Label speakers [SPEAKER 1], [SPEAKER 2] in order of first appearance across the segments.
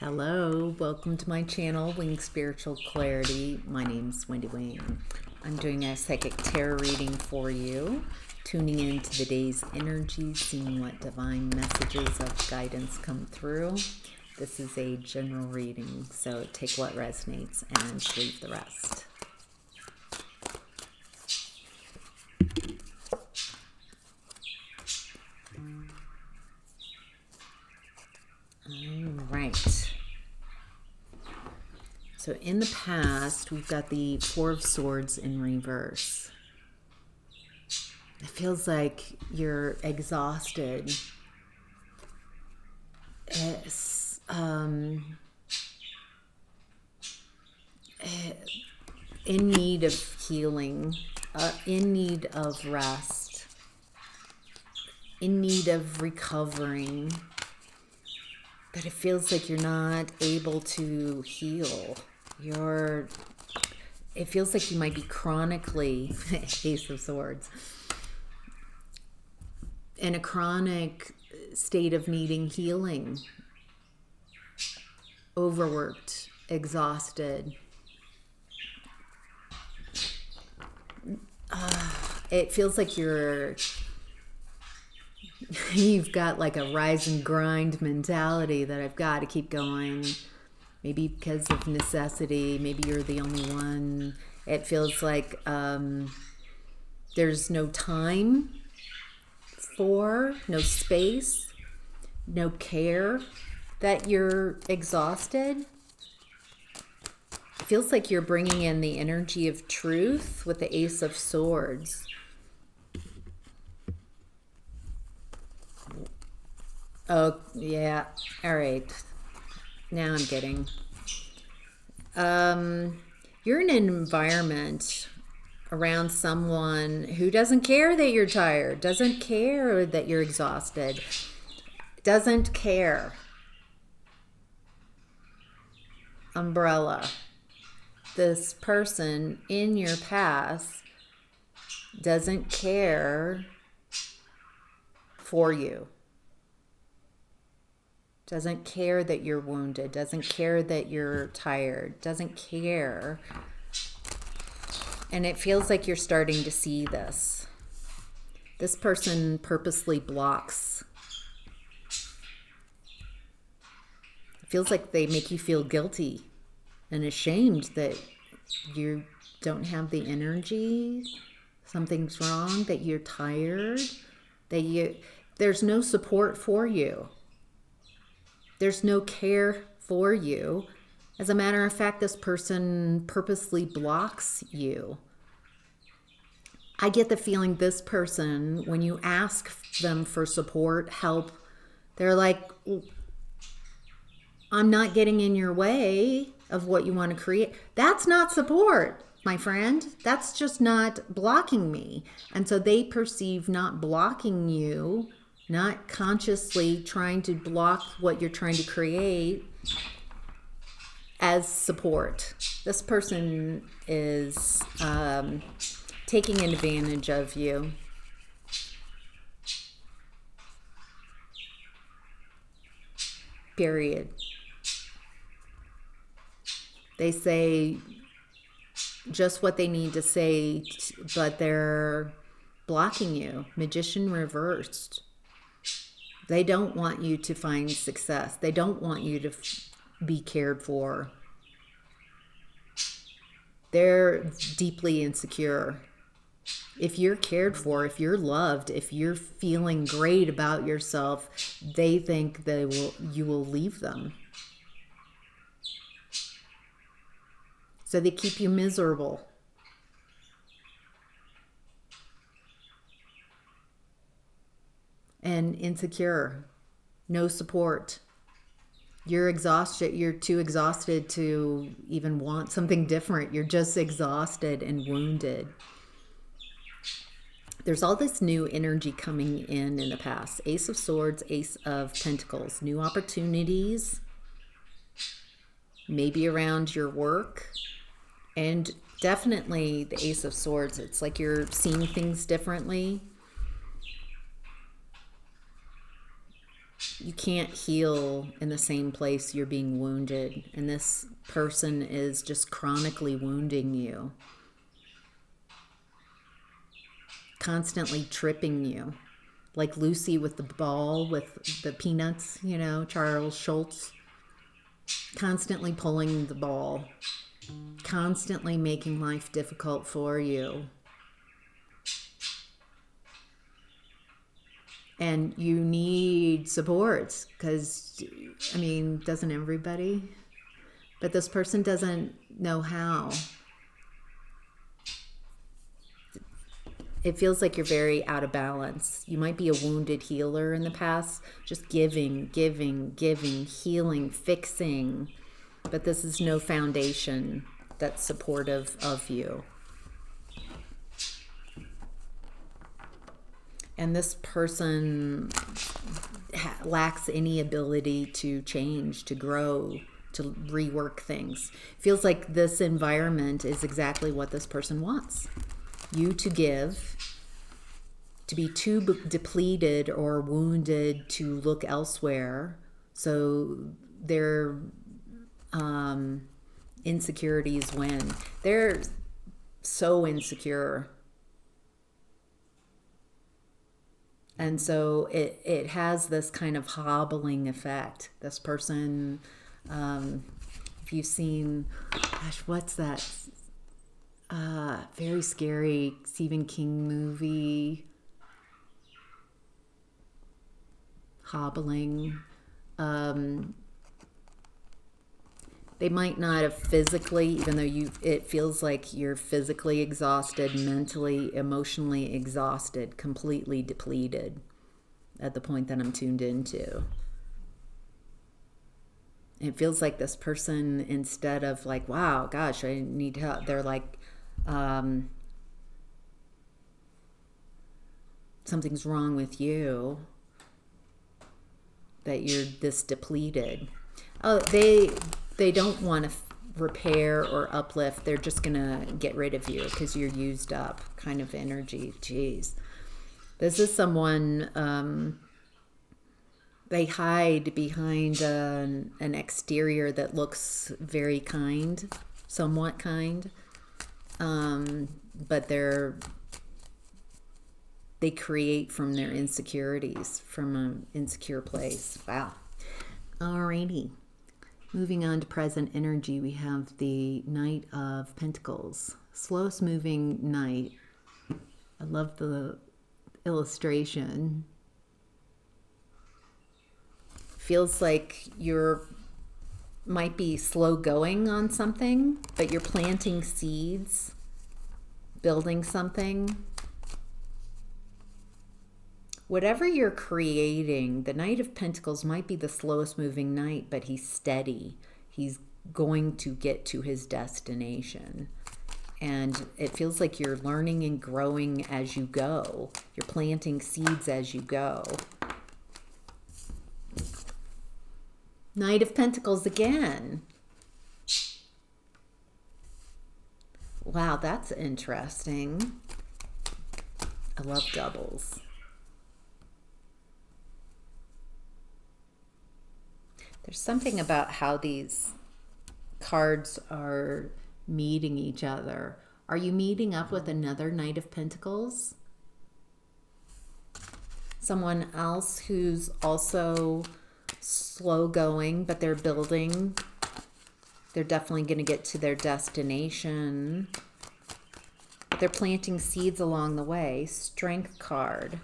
[SPEAKER 1] Hello, welcome to my channel, Wing Spiritual Clarity. My name's Wendy Wing. I'm doing a psychic tarot reading for you, tuning into the day's energy, seeing what divine messages of guidance come through. This is a general reading, so take what resonates and leave the rest. All right. So in the past, we've got the Four of Swords in reverse. It feels like you're exhausted. It's in need of healing, in need of rest, in need of recovering. But it feels like you're not able to heal. It feels like you might be chronically, Ace of Swords, in a chronic state of needing healing. Overworked, exhausted. It feels like you've got like a rise and grind mentality that I've got to keep going. Maybe because of necessity. Maybe you're the only one. It feels like there's no time no space, no care, that you're exhausted. It feels like you're bringing in the energy of truth with the Ace of Swords. Oh, yeah. All right. Now I'm getting. You're in an environment around someone who doesn't care that you're tired, doesn't care that you're exhausted, doesn't care. Umbrella. This person in your past doesn't care for you. Doesn't care that you're wounded, doesn't care that you're tired, doesn't care. And it feels like you're starting to see this. This person purposely blocks. It feels like they make you feel guilty and ashamed that you don't have the energy, something's wrong, that you're tired, there's no support for you. There's no care for you. As a matter of fact, this person purposely blocks you. I get the feeling this person, when you ask them for support, help, they're like, I'm not getting in your way of what you want to create. That's not support, my friend. That's just not blocking me. And so they perceive not blocking you, not consciously trying to block what you're trying to create, as support. This person is taking advantage of you. Period. They say just what they need to say, but they're blocking you. Magician reversed. They don't want you to find success. They don't want you to be cared for. They're deeply insecure. If you're cared for, if you're loved, if you're feeling great about yourself, they think you will leave them. So they keep you miserable. And insecure. No support. You're exhausted. You're too exhausted to even want something different. You're just exhausted and wounded. There's all this new energy coming in the past. Ace of Swords, Ace of Pentacles. New opportunities. Maybe around your work. And definitely the Ace of Swords. It's like you're seeing things differently. you can't heal in the same place you're being wounded. And this person is just chronically wounding you, constantly tripping you. Like Lucy with the ball, with the peanuts, Charles Schultz. Constantly pulling the ball. Constantly making life difficult for you. And you need support because, doesn't everybody? But this person doesn't know how. It feels like you're very out of balance. You might be a wounded healer in the past, just giving, healing, fixing. But this is no foundation that's supportive of you. And this person lacks any ability to change, to grow, to rework things. Feels like this environment is exactly what this person wants. You to give, to be too depleted or wounded to look elsewhere. So their insecurities win. They're so insecure. And so it has this kind of hobbling effect. This person, if you've seen, what's that? Very scary Stephen King movie, hobbling. They might not have physically, even though it feels like you're physically exhausted, mentally, emotionally exhausted, completely depleted at the point that I'm tuned into. It feels like this person, instead of like, wow, gosh, I need help, they're like, something's wrong with you, that you're this depleted. Oh, they don't want to repair or uplift. They're just going to get rid of you because you're used up, kind of energy. Jeez. This is someone, they hide behind an exterior that looks very kind, somewhat kind. But they create from their insecurities, from an insecure place. Wow. Alrighty. Moving on to present energy, we have the Knight of Pentacles. Slowest moving knight. I love the illustration. Feels like might be slow going on something, but you're planting seeds, building something. Whatever you're creating, the Knight of Pentacles might be the slowest moving knight, but he's steady. He's going to get to his destination. And it feels like you're learning and growing as you go. You're planting seeds as you go. Knight of Pentacles again. Wow, that's interesting. I love doubles. There's something about how these cards are meeting each other. Are you meeting up with another Knight of Pentacles? Someone else who's also slow going, but they're building. They're definitely going to get to their destination. But they're planting seeds along the way. Strength card.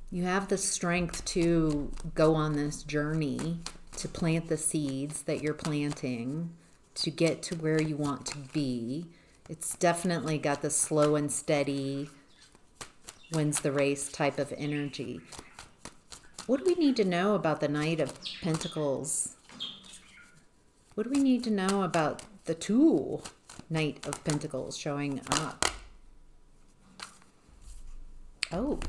[SPEAKER 1] You have the strength to go on this journey, to plant the seeds that you're planting, to get to where you want to be. It's definitely got the slow and steady, wins the race type of energy. What do we need to know about the Knight of Pentacles? What do we need to know about the two Knight of Pentacles showing up? Oh.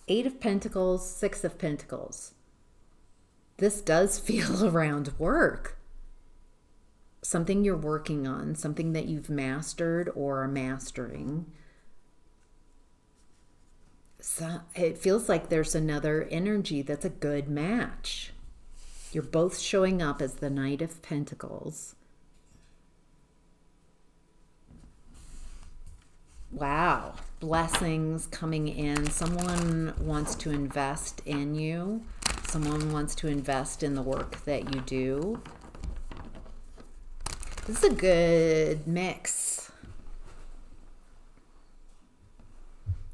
[SPEAKER 1] Eight of Pentacles, Six of Pentacles. This does feel around work. Something you're working on, something that you've mastered or are mastering. So it feels like there's another energy that's a good match. You're both showing up as the Knight of Pentacles. Wow. Blessings coming in. Someone wants to invest in you. Someone wants to invest in the work that you do. This is a good mix.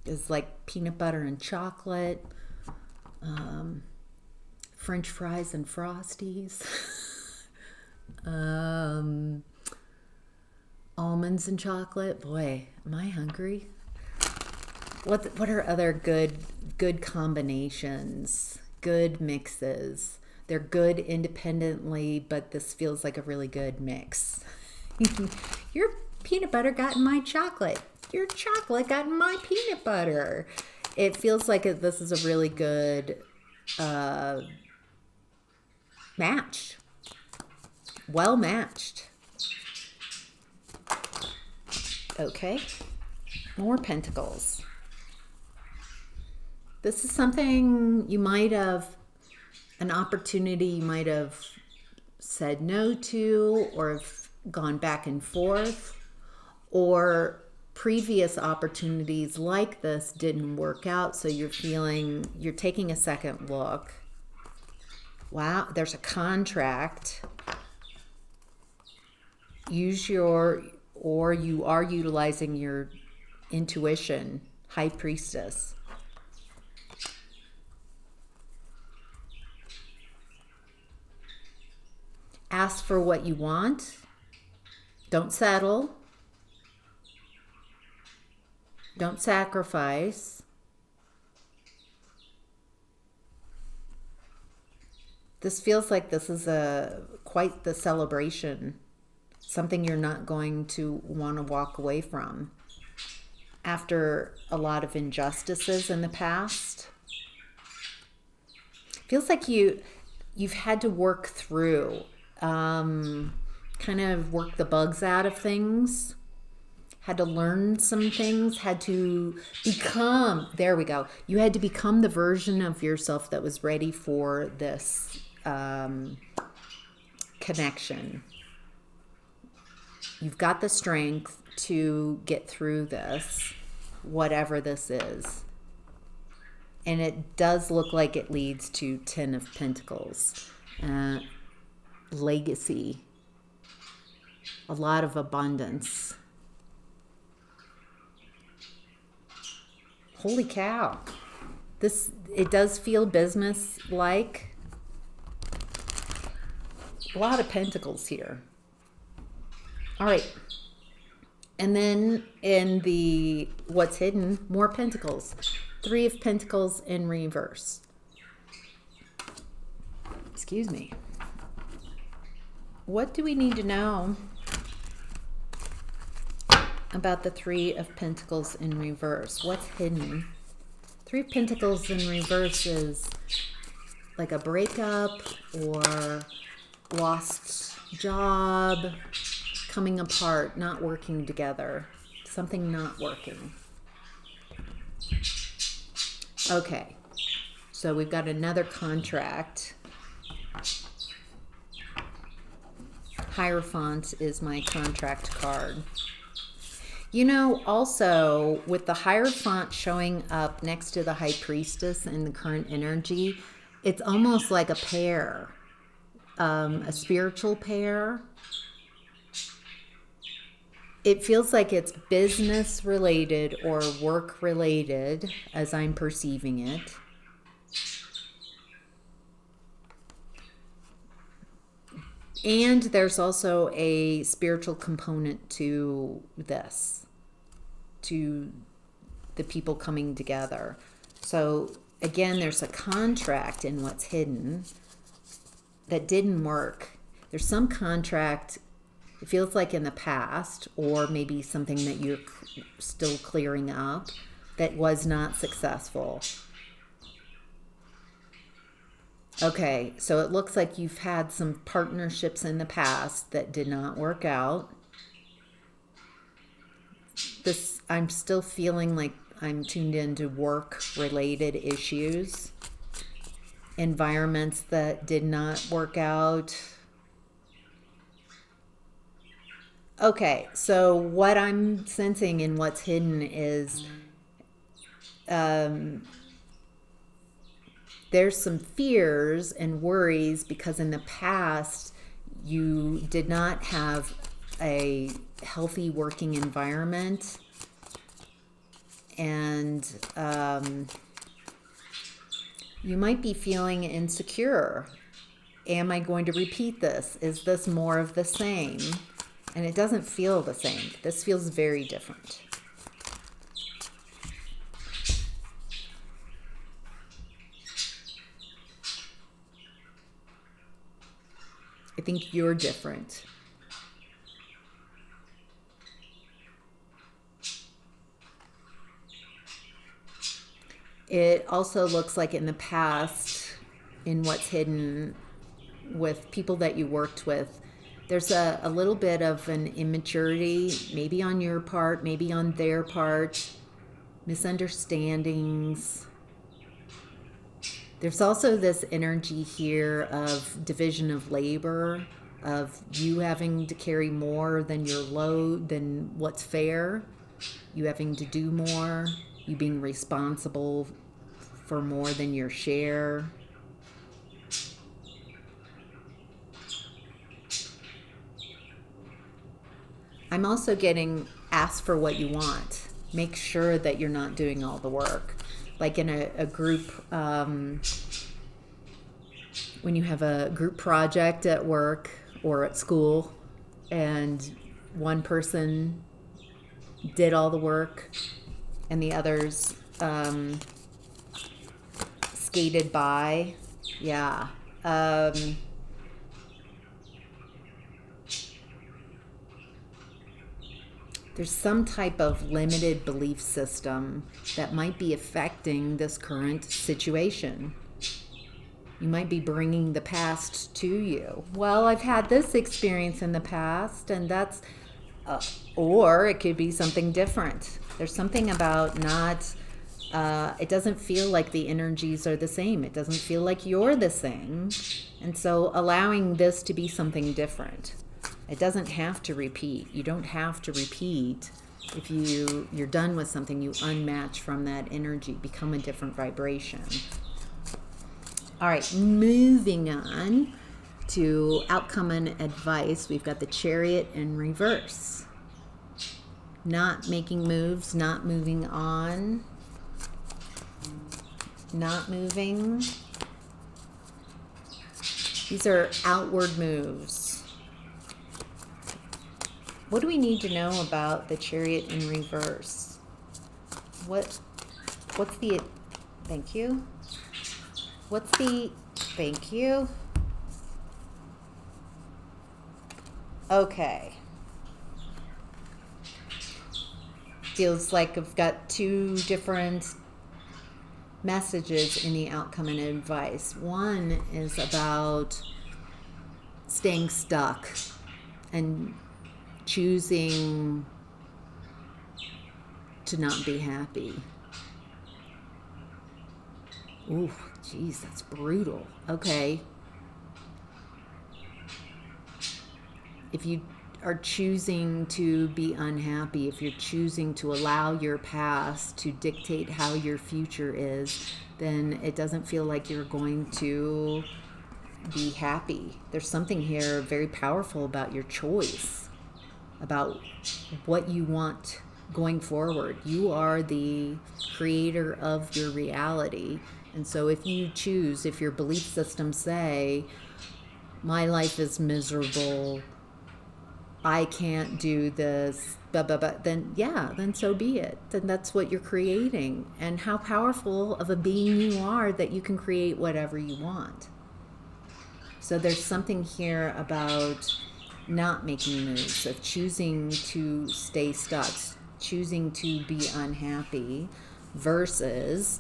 [SPEAKER 1] It's like peanut butter and chocolate, French fries and Frosties, almonds and chocolate. Boy, am I hungry. What are other good combinations, good mixes? They're good independently, but this feels like a really good mix. Your peanut butter got in my chocolate. Your chocolate got in my peanut butter. It feels like this is a really good match. Well matched. Okay. More pentacles. This is something you might have, an opportunity you might have said no to, or have gone back and forth, or previous opportunities like this didn't work out, so you're taking a second look. Wow, there's a contract. Or you are utilizing your intuition, High Priestess. Ask for what you want. Don't settle. Don't sacrifice. This feels like this is quite the celebration. Something you're not going to want to walk away from. After a lot of injustices in the past. Feels like you've had to work through, kind of work the bugs out of things. Had to learn some things, had to become, there we go. You had to become the version of yourself that was ready for this connection. You've got the strength to get through this, whatever this is. And it does look like it leads to 10 of Pentacles. Legacy. A lot of abundance. Holy cow. It does feel business-like. A lot of pentacles here. All right. And then in the what's hidden, more pentacles. 3 of Pentacles in reverse. Excuse me. What do we need to know about the 3 of Pentacles in reverse? What's hidden? 3 of Pentacles in reverse is like a breakup or lost job, coming apart, not working together, something not working. Okay, so we've got another contract. Hierophant is my contract card. You know, also with the Hierophant showing up next to the High Priestess in the current energy, it's almost like a pair, a spiritual pair. It feels like it's business related or work related as I'm perceiving it. And there's also a spiritual component to this, to the people coming together. So again, there's a contract in what's hidden that didn't work. There's some contract, it feels like in the past, or maybe something that you're still clearing up that was not successful. Okay, so it looks like you've had some partnerships in the past that did not work out. I'm still feeling like I'm tuned into work-related issues, environments that did not work out. Okay, so what I'm sensing and what's hidden is there's some fears and worries because in the past you did not have a healthy working environment, and you might be feeling insecure. Am I going to repeat this? Is this more of the same? And it doesn't feel the same. This feels very different. I think you're different. It also looks like in the past, in what's hidden with people that you worked with, there's a little bit of an immaturity, maybe on your part, maybe on their part, misunderstandings. There's also this energy here of division of labor, of you having to carry more than your load, than what's fair, you having to do more, you being responsible for more than your share. I'm also getting ask for what you want. Make sure that you're not doing all the work. Like in a group, when you have a group project at work or at school and one person did all the work and the others skated by. Yeah. There's some type of limited belief system that might be affecting this current situation. You might be bringing the past to you. Well, I've had this experience in the past, and that's, or it could be something different. There's something about not, it doesn't feel like the energies are the same. It doesn't feel like you're the same. And so allowing this to be something different. It doesn't have to repeat. You don't have to repeat. If you're done with something, you unmatch from that energy, become a different vibration. All right, moving on to outcome and advice. We've got the Chariot in reverse. Not making moves, not moving on, not moving. These are outward moves. What do we need to know about the Chariot in reverse? What's the, thank you. What's the, thank you. Okay. Feels like I've got two different messages in the outcome and advice. One is about staying stuck and choosing to not be happy. Ooh, geez, that's brutal. Okay. If you are choosing to be unhappy, if you're choosing to allow your past to dictate how your future is, then it doesn't feel like you're going to be happy. There's something here very powerful about your choice, about what you want going forward. You are the creator of your reality. And so if you choose, if your belief systems say, my life is miserable, I can't do this, blah, blah, blah, then yeah, then so be it. Then that's what you're creating. And how powerful of a being you are that you can create whatever you want. So there's something here about not making moves, of choosing to stay stuck, choosing to be unhappy versus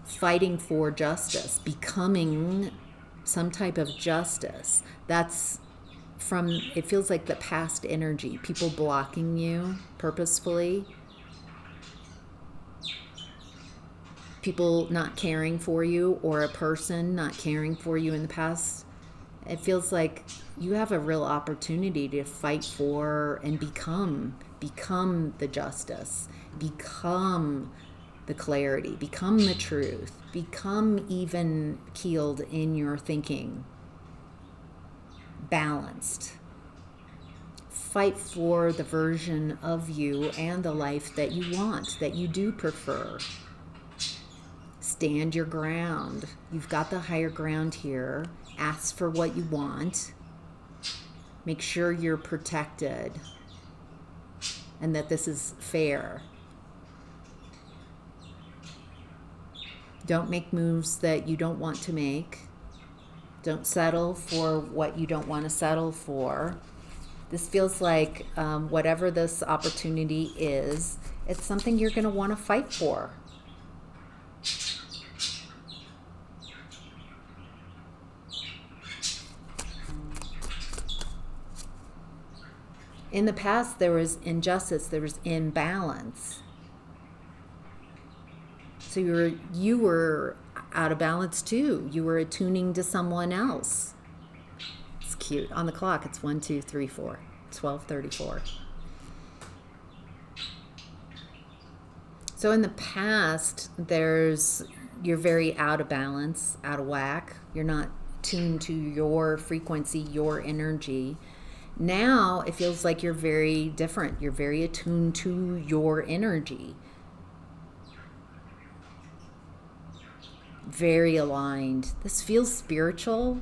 [SPEAKER 1] fighting for justice, becoming some type of justice. That's from, it feels like the past energy, people blocking you purposefully. people not caring for you or a person not caring for you in the past, it feels like you have a real opportunity to fight for and become the justice, become the clarity, become the truth, become even keeled in your thinking, balanced. Fight for the version of you and the life that you want, that you do prefer. Stand your ground. You've got the higher ground here. Ask for what you want. Make sure you're protected and that this is fair. Don't make moves that you don't want to make. Don't settle for what you don't want to settle for. This feels like whatever this opportunity is, it's something you're going to want to fight for. In the past, there was injustice, there was imbalance. So you were out of balance too. You were attuning to someone else. It's cute. On the clock, it's 1, 2, 3, 4, 12:34. So in the past, you're very out of balance, out of whack. You're not tuned to your frequency, your energy. Now it feels like you're very different. You're very attuned to your energy. Very aligned. This feels spiritual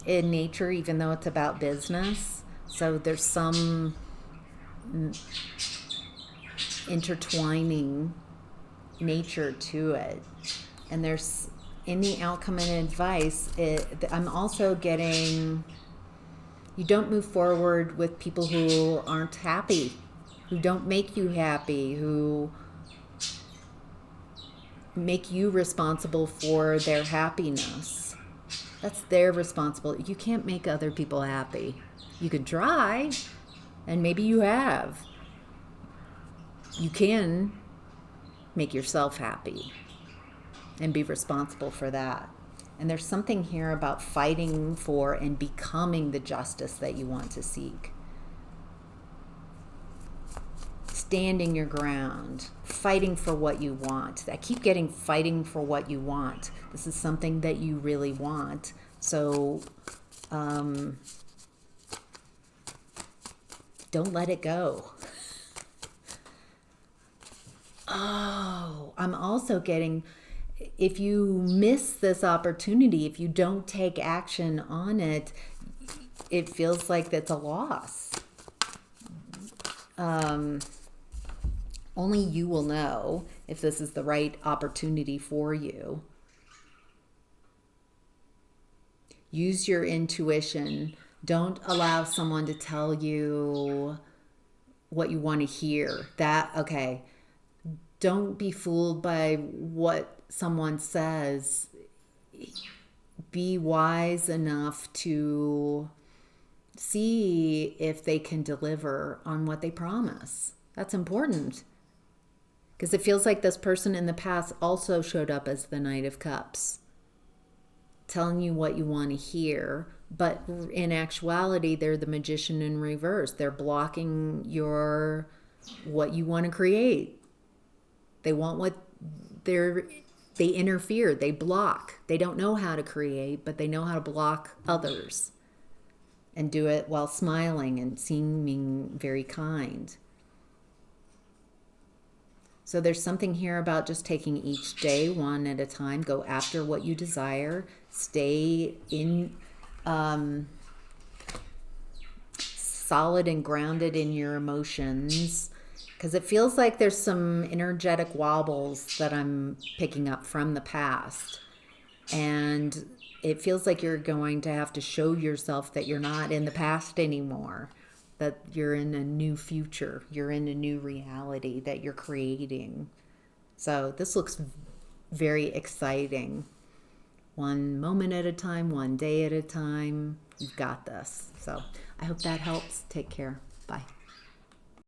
[SPEAKER 1] in nature, even though it's about business. So there's some intertwining nature to it. And there's, in the outcome and advice, I'm also getting, you don't move forward with people who aren't happy, who don't make you happy, who make you responsible for their happiness. That's their responsibility. You can't make other people happy. You can try, and maybe you have. You can make yourself happy and be responsible for that. And there's something here about fighting for and becoming the justice that you want to seek. Standing your ground, fighting for what you want. I keep getting fighting for what you want. This is something that you really want. So don't let it go. Oh, I'm also getting, if you miss this opportunity, if you don't take action on it, it feels like that's a loss. Only you will know if this is the right opportunity for you. Use your intuition. Don't allow someone to tell you what you want to hear. Okay. Don't be fooled by what someone says. Be wise enough to see if they can deliver on what they promise. That's important. Because it feels like this person in the past also showed up as the Knight of Cups, telling you what you want to hear. But in actuality, they're the Magician in reverse. They're blocking what you want to create. They want they interfere, they block. They don't know how to create, but they know how to block others and do it while smiling and seeming very kind. So there's something here about just taking each day one at a time. Go after what you desire. Stay in solid and grounded in your emotions. Because it feels like there's some energetic wobbles that I'm picking up from the past. And it feels like you're going to have to show yourself that you're not in the past anymore. That you're in a new future. You're in a new reality that you're creating. So this looks very exciting. One moment at a time, one day at a time. You've got this. So I hope that helps. Take care. Bye.